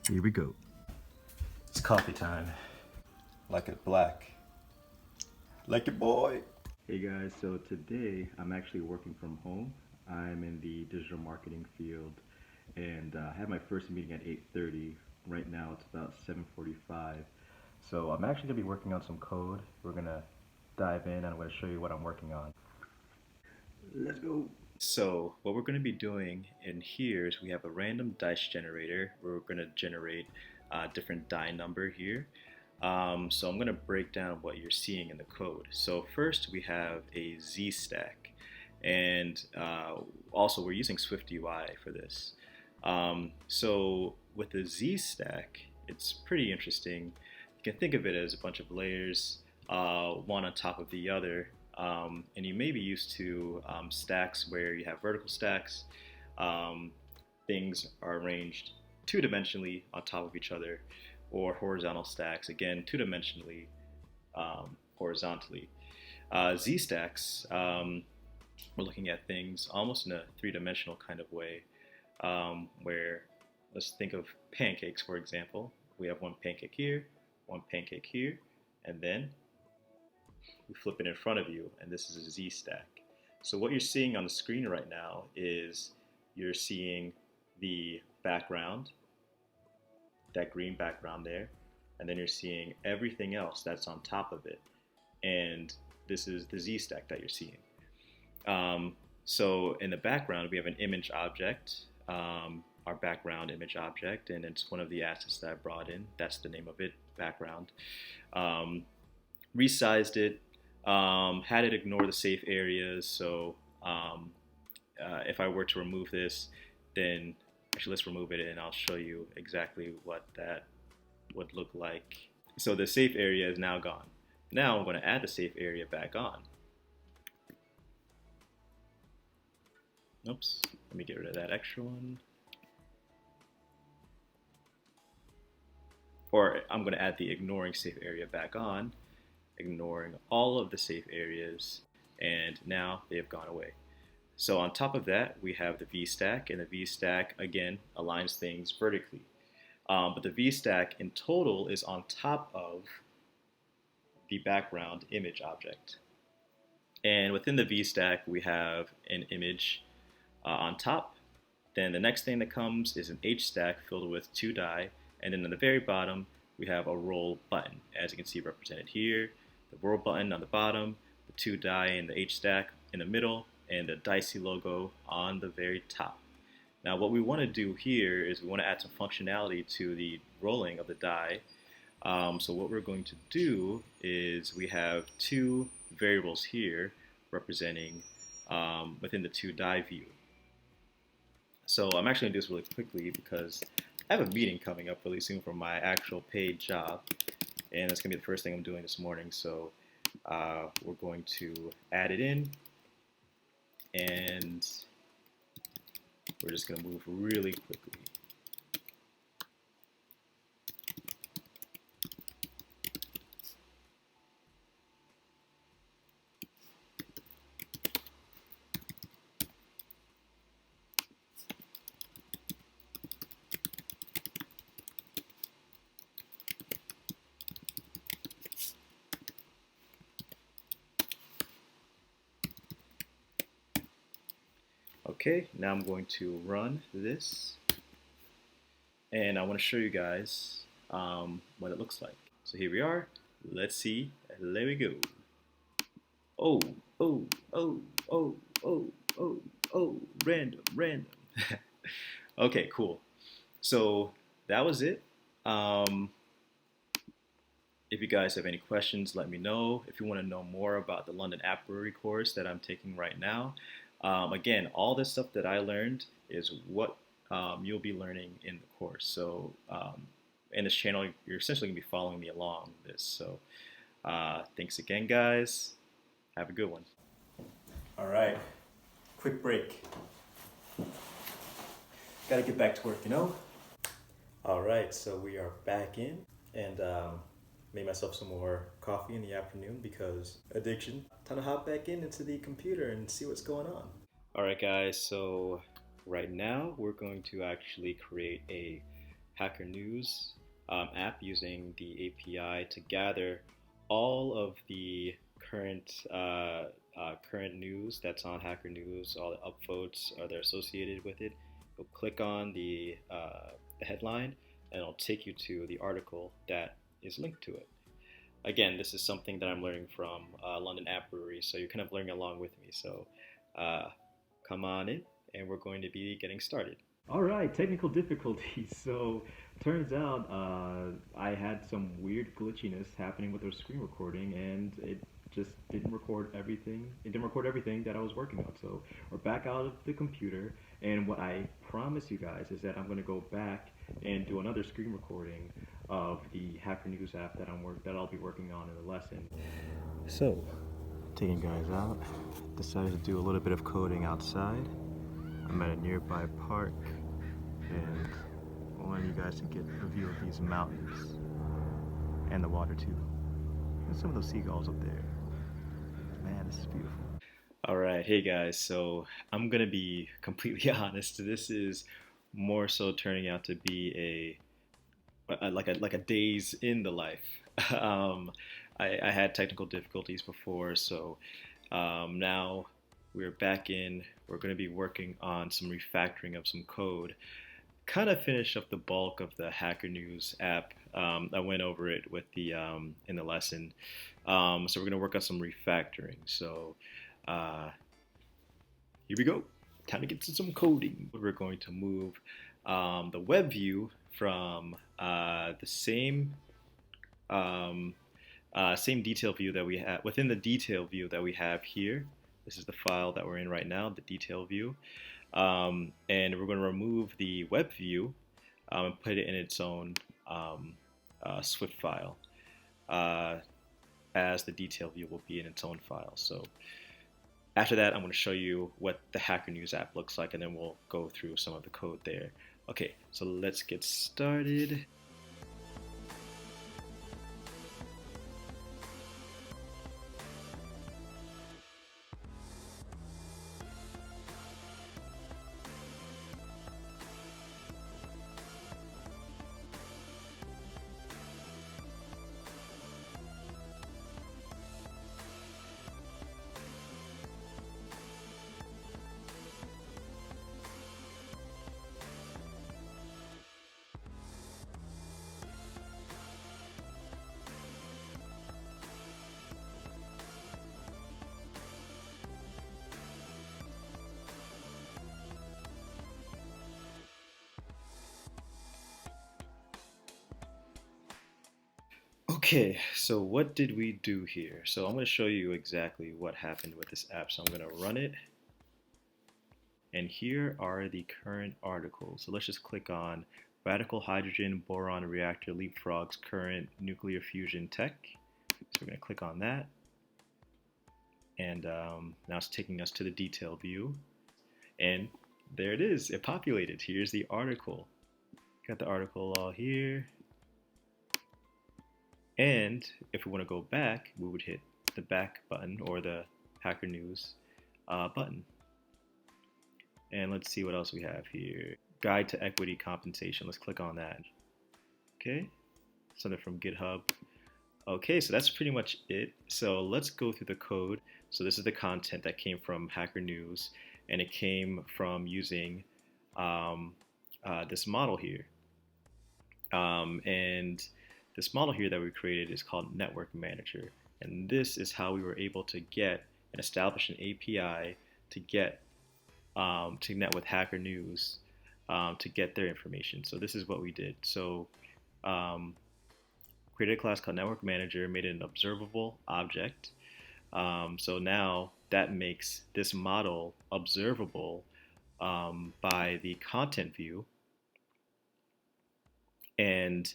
Here we go. It's coffee time. Like it black. Like it, boy. Hey guys, so today I'm actually working from home. I'm in the digital marketing field and I had my first meeting at 8:30. Right now it's about 7:45. So I'm actually going to be working on some code. We're going to dive in and I'm going to show you what I'm working on. Let's go. So what we're going to be doing in here is we have a random dice generator where we're going to generate a different die number here. So I'm going to break down what you're seeing in the code. So first we have a Z stack, and also we're using SwiftUI for this. So with the Z stack, it's pretty interesting. You can think of it as a bunch of layers, one on top of the other. And you may be used to stacks where you have vertical stacks. Things are arranged two-dimensionally on top of each other, or horizontal stacks, again, two-dimensionally, horizontally. Z-stacks, we're looking at things almost in a three-dimensional kind of way, where let's think of pancakes, for example. We have one pancake here, and then we flip it in front of you, and this is a Z-stack. So what you're seeing on the screen right now is you're seeing the background, that green background there, and then you're seeing everything else that's on top of it. And this is the Z-stack that you're seeing. So in the background, we have an image object, our background image object, and it's one of the assets that I brought in. That's the name of it, background. Resized it, had it ignore the safe areas. So if I were to remove this, then actually let's remove it and I'll show you exactly what that would look like. So the safe area is now gone. Now I'm going to add the safe area back on. Oops, let me get rid of that extra one. Or I'm going to add the ignoring safe area back on, ignoring all of the safe areas, and now they have gone away. So on top of that, we have the V-stack, and the V-stack, again, aligns things vertically. But the V-stack in total is on top of the background image object. And within the V-stack, we have an image on top. Then the next thing that comes is an H-stack filled with two die, and then on the very bottom, we have a roll button, as you can see represented here. The roll button on the bottom, the two die in the H-stack in the middle, and the dicey logo on the very top. Now what we want to do here is we want to add some functionality to the rolling of the die. So what we're going to do is we have two variables here representing within the two die view. So I'm actually going to do this really quickly because I have a meeting coming up really soon for my actual paid job, and that's going to be the first thing I'm doing this morning. So we're going to add it in, and we're just going to move really quickly. Okay, now I'm going to run this, and I want to show you guys what it looks like. So here we are. Let's see. There we go. Oh, oh, oh, oh, oh, oh, oh, random. Okay, cool. So that was it. If you guys have any questions, let me know. If you want to know more about the London App Brewery course that I'm taking right now, again, all this stuff that I learned is what you'll be learning in the course. So in this channel, you're essentially going to be following me along this. So thanks again, guys. Have a good one. All right, quick break. Got to get back to work, you know? All right, so we are back in, and made myself some more coffee in the afternoon because addiction. Time to hop back into the computer and see what's going on. All right, guys, so right now we're going to actually create a Hacker News app using the API to gather all of the current news that's on Hacker News, all the upvotes that are associated with it. You'll click on the headline, and it'll take you to the article that is linked to it. Again, this is something that I'm learning from London App Brewery, so you're kind of learning along with me. So come on in, and we're going to be getting started. All right, technical difficulties. So, turns out I had some weird glitchiness happening with our screen recording, and it just didn't record everything. It didn't record everything that I was working on. So, we're back out of the computer, and what I promise you guys is that I'm going to go back and do another screen recording of the Hacker News app that I'll be working on in the lesson. So, taking guys out, decided to do a little bit of coding outside. I'm at a nearby park, and I wanted you guys to get a view of these mountains and the water too. And some of those seagulls up there. Man, this is beautiful. All right, hey guys. So I'm gonna be completely honest. This is more so turning out to be like a days in the life. I had technical difficulties before, so now we're back in. We're going to be working on some refactoring of some code. Kind of finish up the bulk of the Hacker News app. I went over it with the in the lesson. So we're going to work on some refactoring. So here we go. Time to get to some coding. We're going to move the web view from the same detail view that we have within the detail view that we have here. This is the file that we're in right now, the detail view. And we're going to remove the web view and put it in its own Swift file, as the detail view will be in its own file. So after that, I'm going to show you what the Hacker News app looks like, and then we'll go through some of the code there. Okay, so let's get started. Okay, so what did we do here? So I'm going to show you exactly what happened with this app. So I'm going to run it. And here are the current articles. So let's just click on Radical Hydrogen Boron Reactor Leapfrogs Current Nuclear Fusion Tech. So we're going to click on that. And now it's taking us to the detail view. And there it is. It populated. Here's the article. Got the article all here. And if we want to go back, we would hit the back button or the Hacker News button. And let's see what else we have here. Guide to Equity Compensation. Let's click on that. Okay, something from GitHub. Okay, so that's pretty much it. So let's go through the code. So this is the content that came from Hacker News, and it came from using this model here. And this model here that we created is called Network Manager, and this is how we were able to get and establish an API to get to net with Hacker News to get their information. So this is what we did. So created a class called Network Manager, made it an observable object. So now that makes this model observable by the content view, and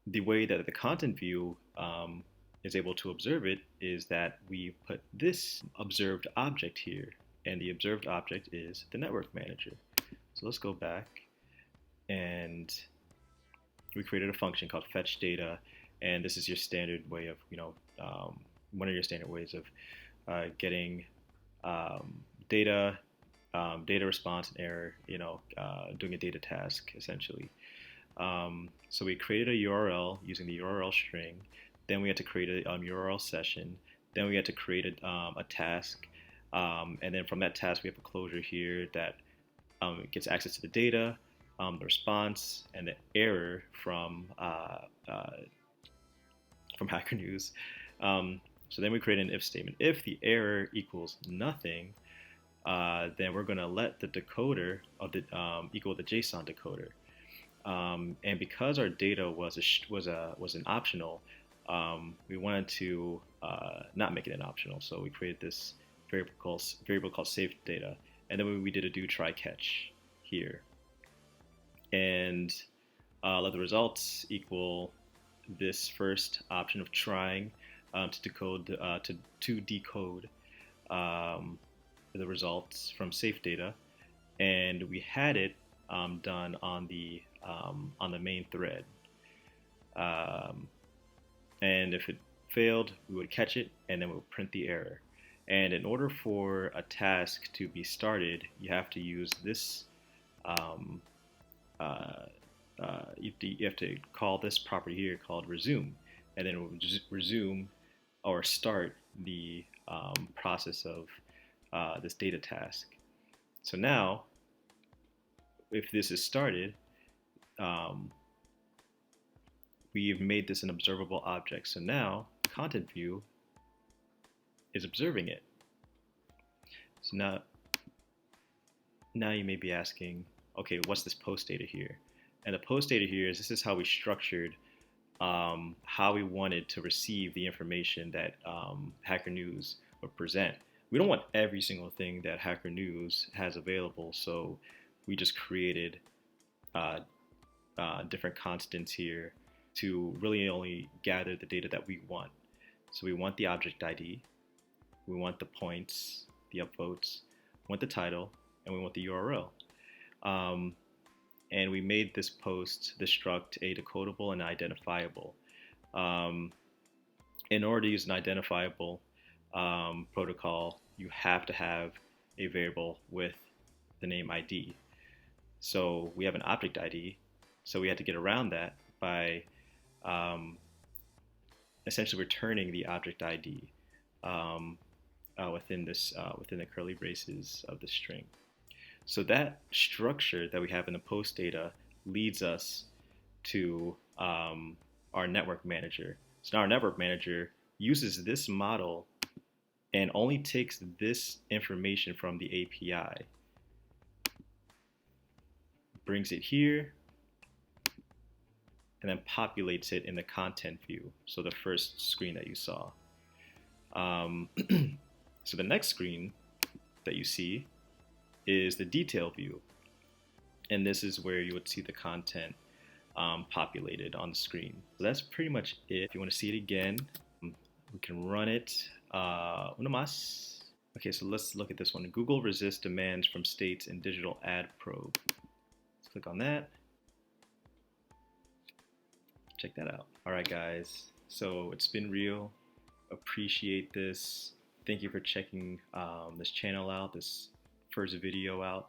the way that the content view is able to observe it is that we put this observed object here, and the observed object is the network manager. So let's go back, and we created a function called fetch data, and this is your standard way of, one of your standard ways of getting data, data response and error, doing a data task essentially. So we created a URL using the URL string. Then we had to create a URL session. Then we had to create a task. And then from that task, we have a closure here that gets access to the data, the response, and the error from Hacker News. So then we create an if statement. If the error equals nothing, then we're going to let the decoder of the equal the JSON decoder. And because our data was an optional, we wanted to not make it an optional. So we created this variable called saved data, and then we did a do try catch here, and let the results equal this first option of trying to decode the results from safe data, and we had it done on the main thread. And if it failed, we would catch it, and then we would print the error. And in order for a task to be started, you have to use this. You have to call this property here called resume, and then it will just resume or start the process of this data task. So now, if this is started, we've made this an observable object. So now, content view is observing it. So now you may be asking, okay, what's this post data here? And the post data here is, this is how we structured how we wanted to receive the information that Hacker News would present. We don't want every single thing that Hacker News has available, so we just created different constants here to really only gather the data that we want. So we want the object ID, we want the points, the upvotes, we want the title, and we want the URL. And we made this post, this struct, a decodable and identifiable. In order to use an identifiable protocol, you have to have a variable with the name ID. So we have an object ID, so we had to get around that by essentially returning the object ID within the curly braces of the string. So that structure that we have in the post data leads us to our network manager. So now our network manager uses this model and only takes this information from the API, brings it here, and then populates it in the content view, so the first screen that you saw. So the next screen that you see is the detail view, and this is where you would see the content populated on the screen. So that's pretty much it. If you want to see it again, we can run it. Una más. Okay, so let's look at this one. Google resists demands from states in digital ad probe. Let's click on that. Check that out. All right, guys. So it's been real. Appreciate this. Thank you for checking this channel out, this first video out.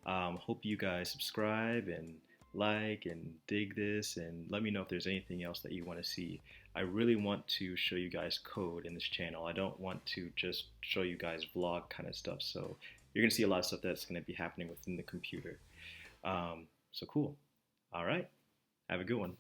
Hope you guys subscribe and like and dig this, and let me know if there's anything else that you want to see. I really want to show you guys code in this channel. I don't want to just show you guys vlog kind of stuff. So you're gonna see a lot of stuff that's gonna be happening within the computer. So cool. All right. Have a good one.